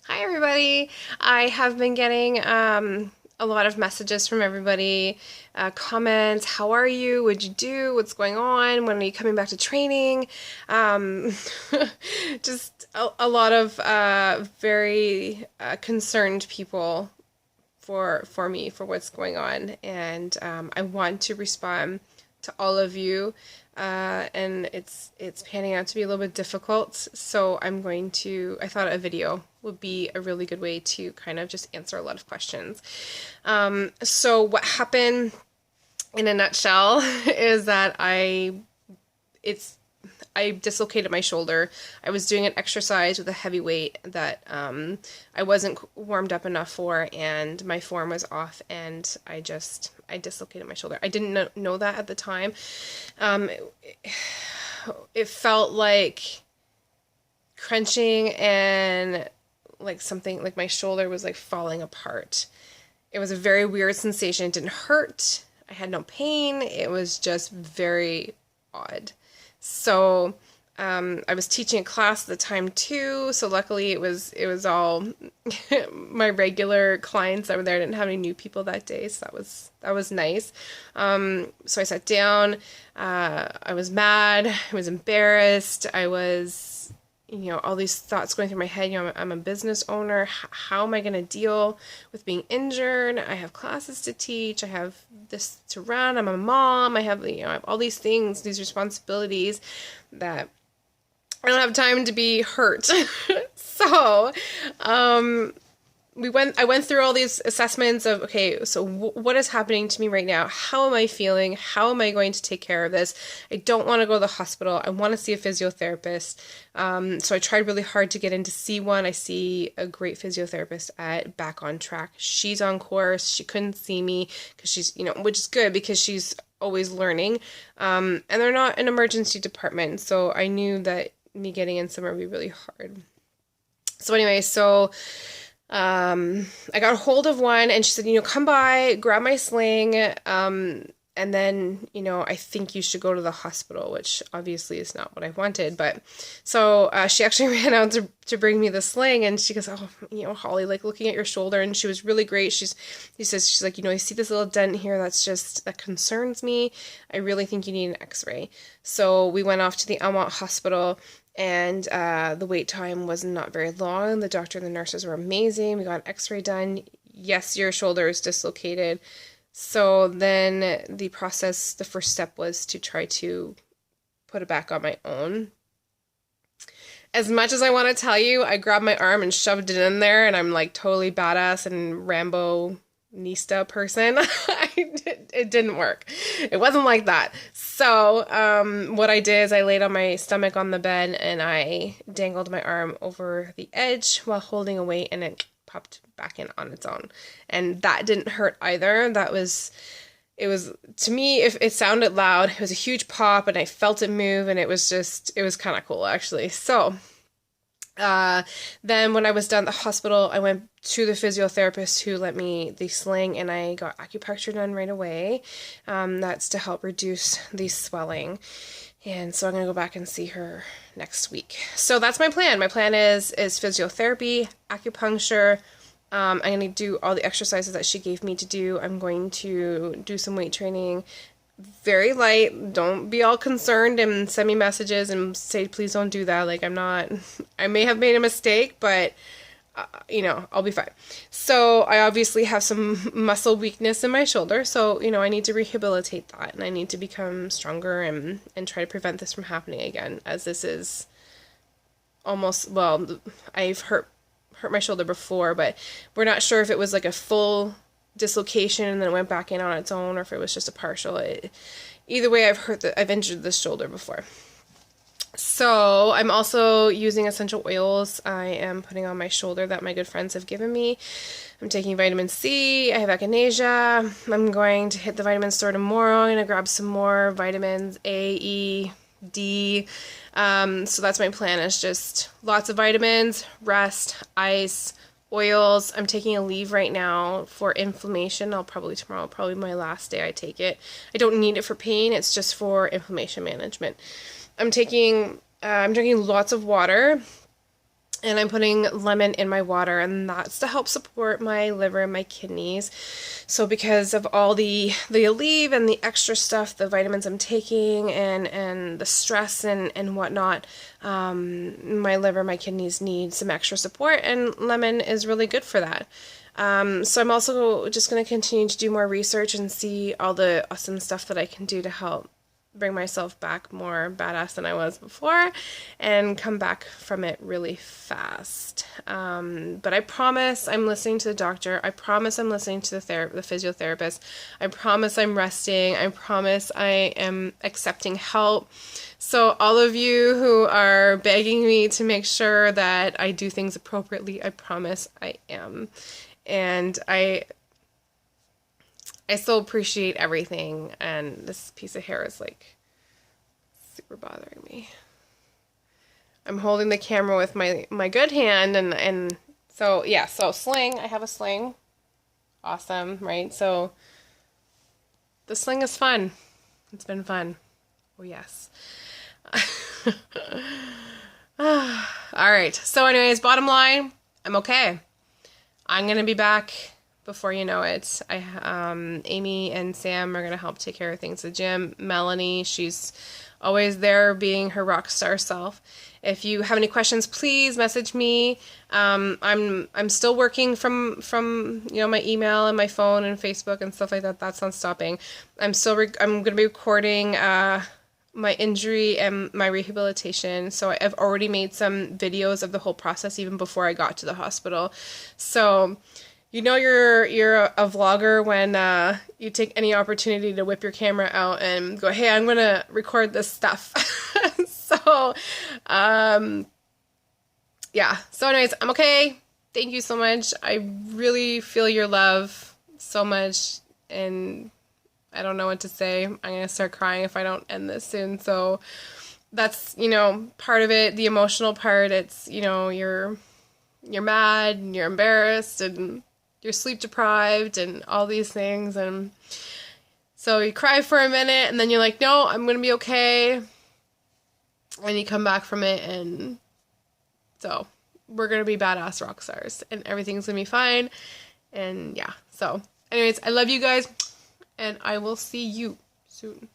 Hi, everybody. I have been getting a lot of messages from everybody, comments. How are you? What'd you do? What's going on? When are you coming back to training? Um, just a lot of very concerned people for me for what's going on, and I want to respond to all of you, and it's panning out to be a little bit difficult. So I thought a video would be a really good way to kind of just answer a lot of questions. So what happened in a nutshell is that it's I dislocated my shoulder. I was doing an exercise with a heavy weight that I wasn't warmed up enough for, and my form was off, and I dislocated my shoulder. I didn't know that at the time. It felt like crunching and like something like my shoulder was like falling apart. It was a very weird sensation. It didn't hurt. I had no pain. It was just very odd. So I was teaching a class at the time too. So luckily it was all my regular clients that were there. I didn't have any new people that day, so that was nice. So I sat down. I was mad. I was embarrassed. I was all these thoughts going through my head. I'm a business owner. How am I going to deal with being injured? I have classes to teach. I have this to run. I'm a mom. I have all these things, these responsibilities that I don't have time to be hurt. So, I went through all these assessments of, okay, so what is happening to me right now? How am I feeling? How am I going to take care of this? I don't want to go to the hospital. I want to see a physiotherapist. So I tried really hard to get in to see one. I see a great physiotherapist at Back on Track. She's on course. She couldn't see me because she's, which is good because she's always learning. And they're not an emergency department. So I knew that me getting in somewhere would be really hard. So anyway, I got a hold of one and she said, come by, grab my sling, and then, I think you should go to the hospital, which obviously is not what I wanted. But so she actually ran out to bring me the sling, and she goes, oh, Holly, like looking at your shoulder, and she was really great. She's like, I see this little dent here that concerns me. I really think you need an x-ray. So we went off to the Elmont Hospital. And the wait time was not very long. The doctor and the nurses were amazing. We got an x-ray done. Yes, your shoulder is dislocated. So then the first step was to try to put it back on my own. As much as I want to tell you, I grabbed my arm and shoved it in there, and I'm like totally badass and Rambo Nista person. It didn't work. It wasn't like that. So what I did is I laid on my stomach on the bed and I dangled my arm over the edge while holding a weight, and it popped back in on its own. And that didn't hurt either. It was, to me, if it sounded loud, it was a huge pop, and I felt it move, and it was kind of cool, actually. So then when I was done at the hospital, I went to the physiotherapist who lent me the sling, and I got acupuncture done right away. That's to help reduce the swelling. And so I'm going to go back and see her next week. So that's my plan. My plan is physiotherapy, acupuncture. I'm going to do all the exercises that she gave me to do. I'm going to do some weight training. Very light. Don't be all concerned and send me messages and say, please don't do that. Like, I may have made a mistake, but, I'll be fine. So I obviously have some muscle weakness in my shoulder. So, I need to rehabilitate that, and I need to become stronger and try to prevent this from happening again, as this is I've hurt my shoulder before, but we're not sure if it was like a full dislocation and then it went back in on its own, or if it was just a partial. Either way, I've injured this shoulder before. So I'm also using essential oils I am putting on my shoulder that my good friends have given me. I'm taking vitamin C. I have echinacea. I'm going to hit the vitamin store tomorrow. I'm going to grab some more vitamins A, E, D. So that's my plan, is just lots of vitamins, rest, ice, oils. I'm taking a leave right now for inflammation. Tomorrow, probably my last day I take it. I don't need it for pain. It's just for inflammation management. I'm drinking lots of water. And I'm putting lemon in my water, and that's to help support my liver and my kidneys. So because of all the Aleve and the extra stuff, the vitamins I'm taking, and the stress and whatnot, my liver, my kidneys need some extra support, and lemon is really good for that. So I'm also just going to continue to do more research and see all the awesome stuff that I can do to help bring myself back more badass than I was before and come back from it really fast. But I promise I'm listening to the doctor. I promise I'm listening to the physiotherapist. I promise I'm resting. I promise I am accepting help. So all of you who are begging me to make sure that I do things appropriately, I promise I am. And I still appreciate everything, and this piece of hair is like super bothering me. I'm holding the camera with my good hand, and so yeah, so sling, I have a sling. Awesome, right? So the sling is fun. It's been fun. Oh yes. All right. So anyways, bottom line, I'm okay. I'm going to be back before you know it. Amy and Sam are going to help take care of things at the gym. Melanie, she's always there being her rock star self. If you have any questions, please message me. I'm still working from my email and my phone and Facebook and stuff like that. That's not stopping. I'm going to be recording my injury and my rehabilitation. So I've already made some videos of the whole process even before I got to the hospital. So you're a vlogger when you take any opportunity to whip your camera out and go, hey, I'm going to record this stuff. So, yeah. So anyways, I'm okay. Thank you so much. I really feel your love so much, and I don't know what to say. I'm going to start crying if I don't end this soon. So that's, part of it, the emotional part. It's, you're mad and you're embarrassed and you're sleep deprived and all these things. And so you cry for a minute and then you're like, no, I'm going to be okay. And you come back from it, and so we're going to be badass rock stars and everything's going to be fine. And yeah. So anyways, I love you guys, and I will see you soon.